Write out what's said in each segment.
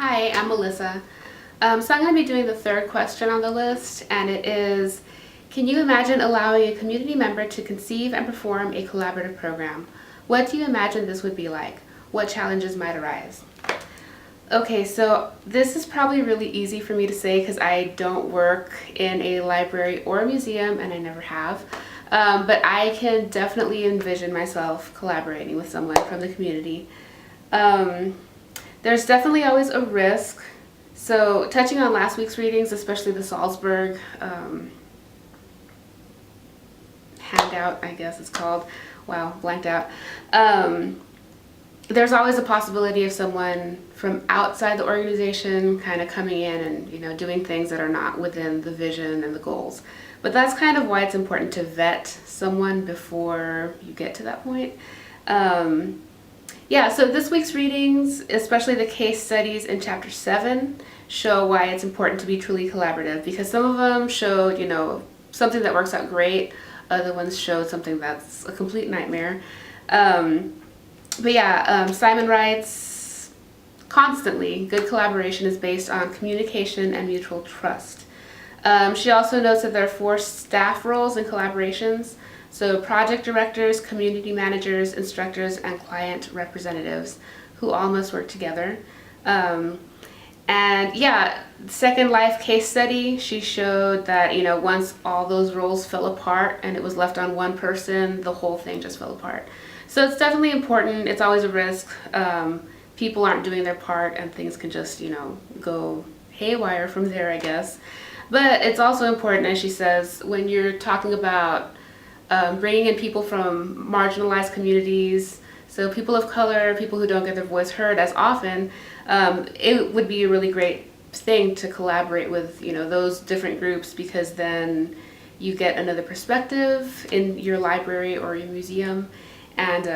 Hi, I'm Melissa. So I'm going to be doing the third question on the list, and it is, can you imagine allowing a community member to conceive and perform a collaborative program? What do you imagine this would be like? What challenges might arise? Okay, so this is probably really easy for me to say because I don't work in a library or a museum, and I never have. But I can definitely envision myself collaborating with someone from the community. There's definitely always a risk. So touching on last week's readings, especially the Salzburg handout, I guess it's called. Wow, blanked out. There's always a possibility of someone from outside the organization kind of coming in and doing things that are not within the vision and the goals. But that's kind of why it's important to vet someone before you get to that point. Yeah, so this week's readings, especially the case studies in chapter 7, show why it's important to be truly collaborative, because some of them showed, something that works out great. Other ones showed something that's a complete nightmare. But yeah, Simon writes, constantly, good collaboration is based on communication and mutual trust. She also notes that there are 4 staff roles in collaborations. So project directors, community managers, instructors, and client representatives who all must work together. And yeah, Second Life case study, she showed that, once all those roles fell apart and it was left on one person, the whole thing just fell apart. So it's definitely important. It's always a risk. People aren't doing their part and things can just, go haywire from there, I guess. But it's also important, as she says, when you're talking about bringing in people from marginalized communities, so people of color, people who don't get their voice heard as often, it would be a really great thing to collaborate with, those different groups, because then you get another perspective in your library or your museum, and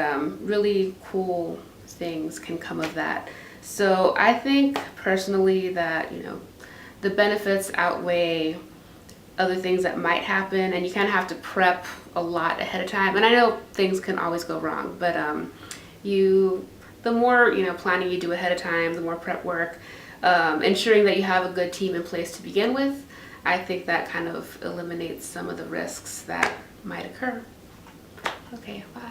really cool things can come of that. So I think personally that, the benefits outweigh other things that might happen, and you kind of have to prep a lot ahead of time. And I know things can always go wrong, but the more planning you do ahead of time, the more prep work, ensuring that you have a good team in place to begin with, I think that kind of eliminates some of the risks that might occur. Okay, bye.